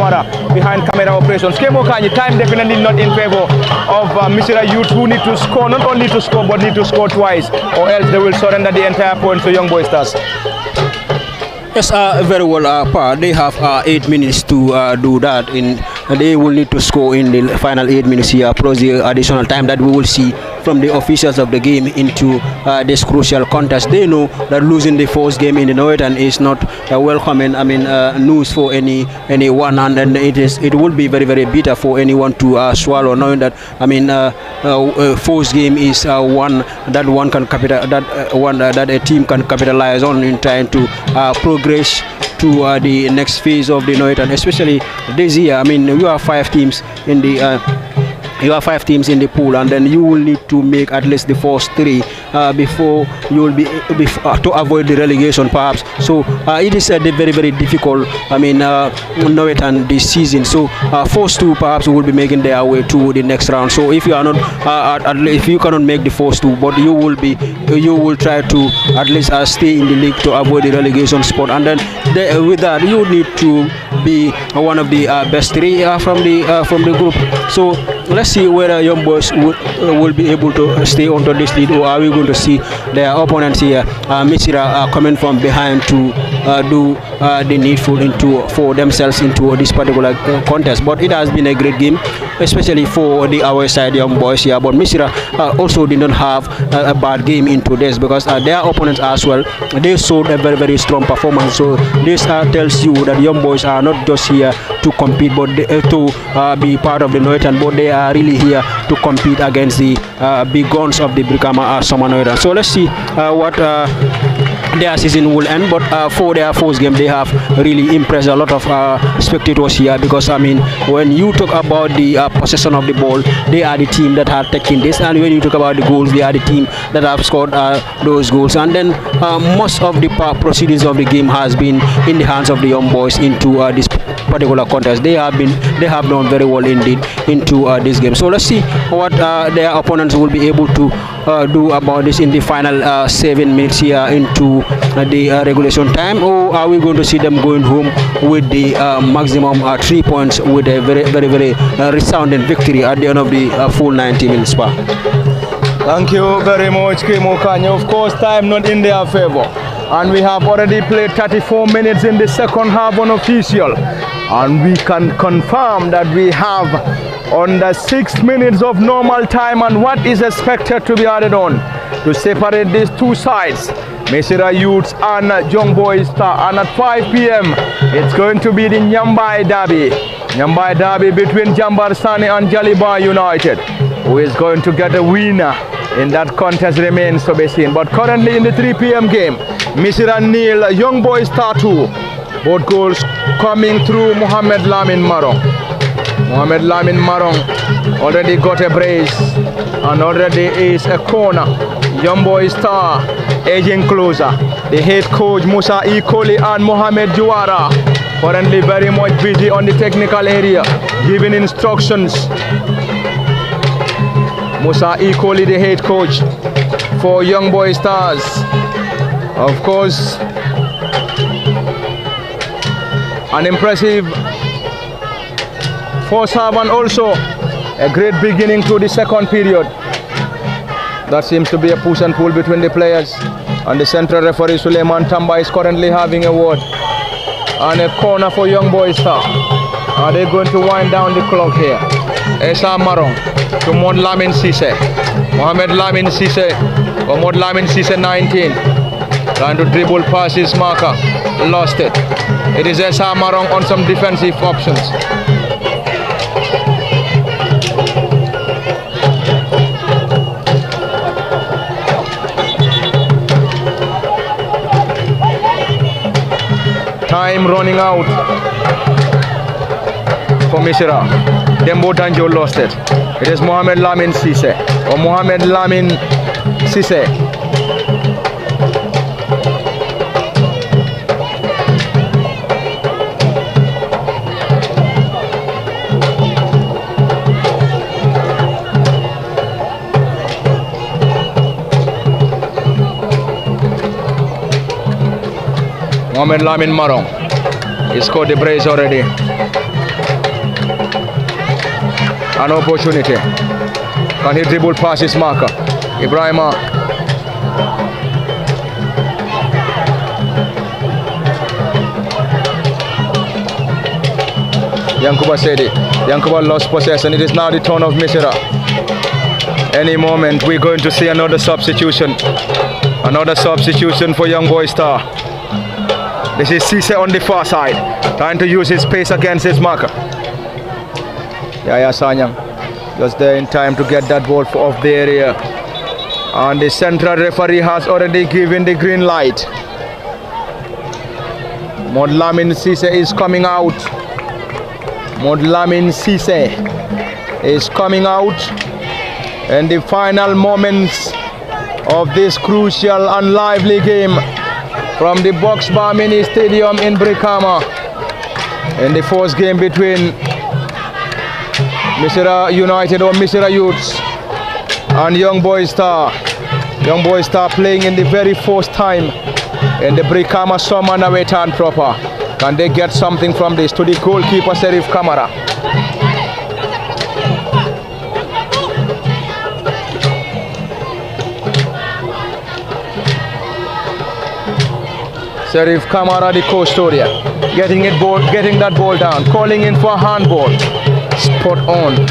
Kamara behind camera operations. Kemo Kanyi, time definitely not in favor of Misira Youth, who need to score, not only to score, but need to score twice, or else they will surrender the entire points to Young Boy Stars. Yes, very well, Pa. They have 8 minutes to do that. They will need to score in the final 8 minutes here, plus the additional time that we will see from the officials of the game into this crucial contest. They know that losing the first game in the Nawettan is not welcome. News for anyone, and it will be very, very bitter for anyone to swallow, knowing that first game is one that a team can capitalize on in trying to progress to the next phase of the Nawettan, especially this year. You have 5 teams in the pool, and then you will need to make at least the first 3 before you will be to avoid the relegation, perhaps. So it is very, very difficult. Nawettan this season. So first 2 perhaps will be making their way to the next round. So if you are not, if you cannot make the first 2, but you will try to at least stay in the league to avoid the relegation spot, and then with that you need to be one of the best 3 from the group. So let's see whether Young Boys will be able to stay onto this lead, or are we going to see their opponents here, Misira, coming from behind to do the needful for themselves into this particular contest. But it has been a great game, especially for our side Young Boys here. But Misira also did not have a bad game into this, because their opponents as well, they showed a very, very strong performance. So this tells you that Young Boys are not just here to compete, but to be part of the Nawettan, but they are really here to compete against the big guns of the Brikama Summer Nawettan. So let's see what their season will end. But for their first game, they have really impressed a lot of spectators here, because when you talk about the possession of the ball, they are the team that have taken this, and when you talk about the goals, they are the team that have scored those goals. And then most of the proceedings of the game has been in the hands of the Young Boys into this particular contest. They have done very well indeed into this game. So let's see what their opponents will be able to do about this in the final 7 minutes here into the regulation time, or are we going to see them going home with the maximum 3 points with a very, very, very resounding victory at the end of the full 90 minutes? Thank you very much, Kemo Kanye. Of course, time not in their favor, and we have already played 34 minutes in the second half unofficial, and we can confirm that we have under 6 minutes of normal time, and what is expected to be added on to separate these 2 sides, Misira Youths and Young Boys Star. And at 5 p.m. it's going to be the Nyambai Derby between Jambar Sani and Jaliba United. Who is going to get a winner in that contest remains to be seen. But currently in the 3 p.m. game, Misira nil, Young Boys Star 2. Both goals coming through Mohamed Lamin Marong. Mohamed Lamin Marong already got a brace, and already is a corner. Young Boys Star edging closer. The head coach Musa Ikoli and Mohamed Juara currently very much busy on the technical area, giving instructions. Musa Ikoli, the head coach for Young Boys Stars. Of course, an impressive first half, and also a great beginning to the second period. That seems to be a push and pull between the players, and the central referee Suleiman Tamba is currently having a word. And a corner for Young Boys Star. Are they going to wind down the clock here? Esa Marong to Mod Lamin Sise. Mohamed Lamin Sise, or Mod Lamin Sise 19. Trying to dribble past his marker. Lost it. It is Esa Marong on some defensive options. Time running out for Misira. Dembo Danjo lost it. It is Mohamed Lamin Sise, or Mohamed Lamin Sise. Mohamed Lamin Marong. He scored the brace already. An opportunity. Can he dribble past his marker? Ibrahima. Yankuba said it. Yankuba lost possession. It is now the turn of Misira. Any moment we're going to see another substitution. Another substitution for Young Boy Star. This is Cisse on the far side, trying to use his pace against his marker. Yaya Sanyang just there in time to get that ball off the area. And the central referee has already given the green light. Modlamin Cisse is coming out. Modlamin Cisse is coming out in the final moments of this crucial and lively game from the Box Bar Mini Stadium in Brikama in the first game between Misira United or Misira Youths and Young Boy Star. Young Boy Star playing in the very first time in the Brikama Summer Nawettan proper. Can they get something from this? To the goalkeeper Serif Kamara. Serif Kamara, the custodian, getting that ball down, calling in for a handball. Spot on.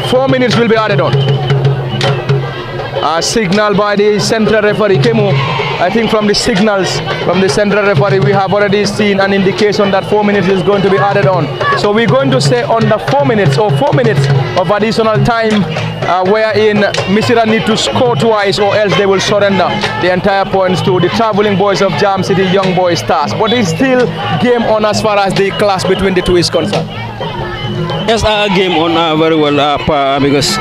4 minutes will be added on. A signal by the central referee. Kemu, I think from the signals from the central referee, we have already seen an indication that 4 minutes is going to be added on. So we're going to say on the 4 minutes or 4 minutes of additional time wherein Misira need to score twice or else they will surrender the entire points to the traveling boys of Jam City Young Boy Stars. But it's still game on as far as the clash between the two is concerned. Yes, game on very well because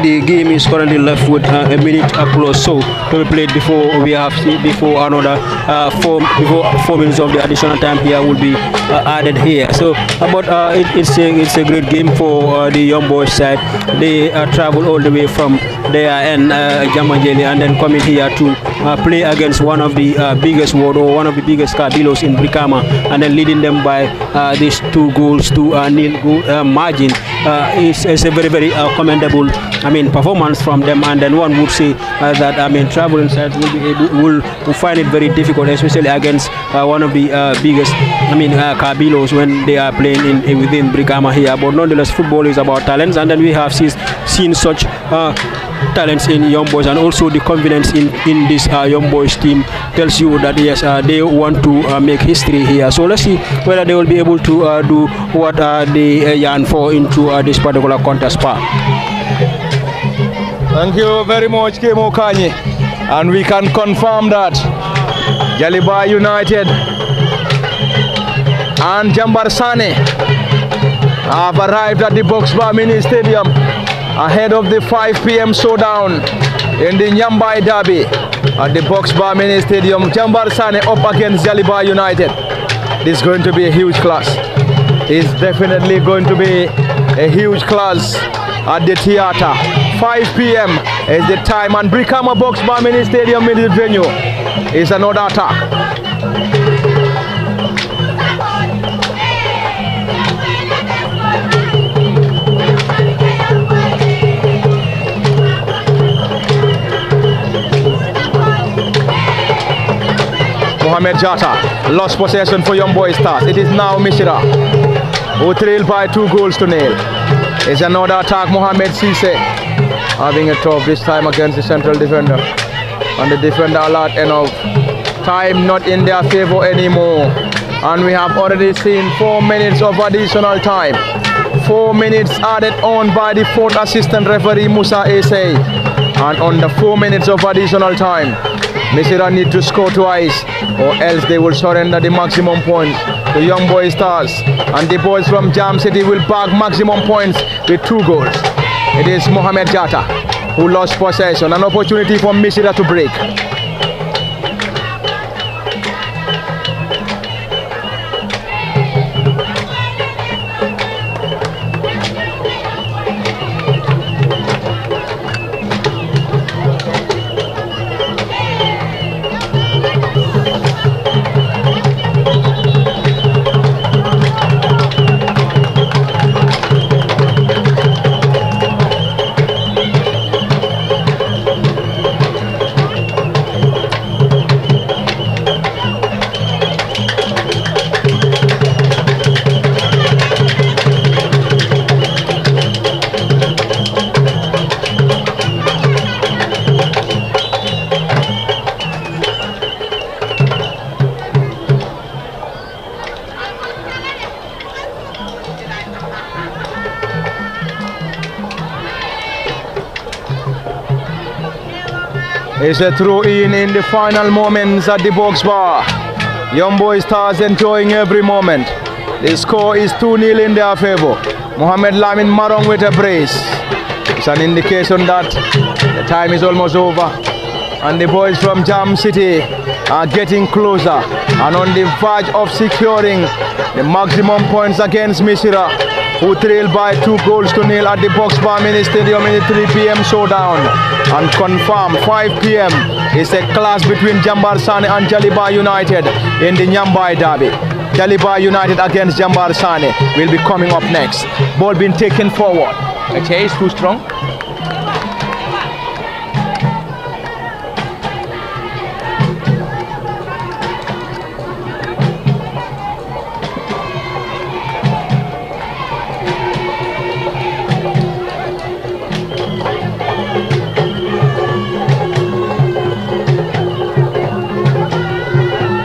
the game is currently left with a minute plus so to be played before we have before another 4 minutes of the additional time here will be added here. So but it's a great game for the Young Boys side. They travel all the way from there and Jamanjeli and then coming here to play against one of the biggest ward or one of the biggest Kabilos in Brikama and then leading them by these 2 goals to nil goal margin. It's a very commendable performance from them, and then one would say that traveling side will find it very difficult, especially against one of the biggest Kabilos when they are playing within Brikama here. But nonetheless, football is about talents, and then we have seen such talents in Young Boys, and also the confidence in this Young Boys team tells you that yes, they want to make history here. So let's see whether they will be able to do what they yearn for into this particular contest part. Thank you very much, Kemo Kanye, and we can confirm that Jaliba United and Jambar Sane have arrived at the Box Bar Mini Stadium ahead of the 5 p.m. showdown in the Nyambai Derby at the Box Bar Mini Stadium. Jambar Sane up against Jaliba United. This is going to be a huge clash. It's definitely going to be a huge clash at the theater. 5 p.m. is the time, and Brikama Box Bar Mini Stadium in the venue is another attack. Mohamed Jata lost possession for Young Boy Stars. It is now Misira who trail by 2 goals to nil. It's another attack. Mohamed Cisse having a tough this time against the central defender, and the defender alert enough. Time not in their favor anymore, and we have already seen 4 minutes of additional time. 4 minutes added on by the 4th assistant referee Musa Esay, and on the 4 minutes of additional time, Misira need to score twice or else they will surrender the maximum points to Young Boy Stars, and the boys from Jam City will bag maximum points with 2 goals. It is Mohamed Jata who lost possession. An opportunity for Misira to break. It's a throw-in in the final moments at the box bar. Young Boy Stars enjoying every moment. The score is 2-0 in their favor. Mohamed Lamin Marong with a brace. It's an indication that the time is almost over. And the boys from Jam City are getting closer and on the verge of securing the maximum points against Misira, who trail by 2-0 at the Box Bar Mini Stadium in the 3 p.m. showdown. And confirm 5 p.m. is a clash between Jambar Sane and Jaliba United in the Nyambai derby. Jaliba United against Jambar Sane will be coming up next. Ball being taken forward. A chase too strong.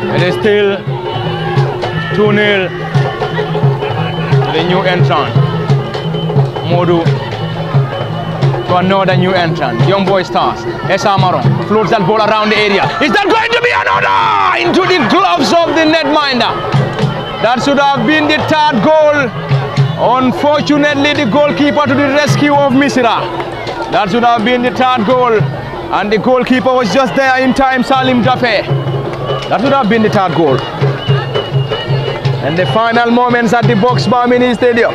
It is still 2-0 to the new entrant, Modu, to another new entrant, Young Boy Stars. Esa Maron floats that ball around the area. Is that going to be another? Into the gloves of the netminder. That should have been the third goal. Unfortunately, the goalkeeper to the rescue of Misira. That should have been the third goal. And the goalkeeper was just there in time, Salim Jafe. That would have been the third goal. And the final moments at the Box Bar Mini Stadium.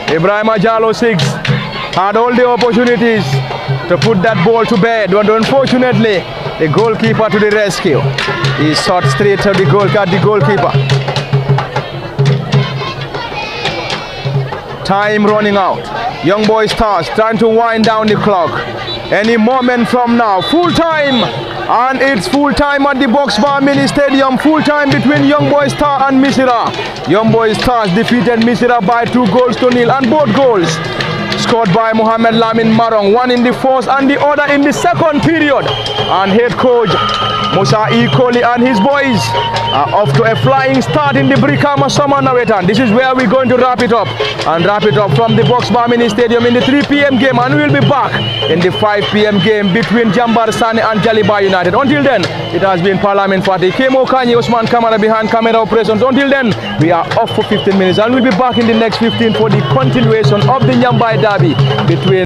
Ibrahim Ajalo 6 had all the opportunities to put that ball to bed, but unfortunately, the goalkeeper to the rescue. He shot straight to the goalkeeper. Time running out. Young Boy Stars trying to wind down the clock. Any moment from now, full time, and it's full time at the Box Bar Mini Stadium. Full time between Young Boy Star and Misira. Young Boy Stars defeated Misira by 2-0, and both goals scored by Mohamed Lamin Marong, one in the first and the other in the second period. And head coach Musa E. Kohli and his boys are off to a flying start in the Brikama Summer Nawettan. This is where we're going to wrap it up, and wrap it up from the Box Bar Mini Stadium in the 3 p.m. game, and we'll be back in the 5 p.m. game between Jambar Sane and Jaliba United. Until then, it has been Parliament Fatih, Kemo Kanye, Usman Kamara behind camera operations. Until then, we are off for 15 minutes, and we'll be back in the next 15 for the continuation of the Nyambai derby between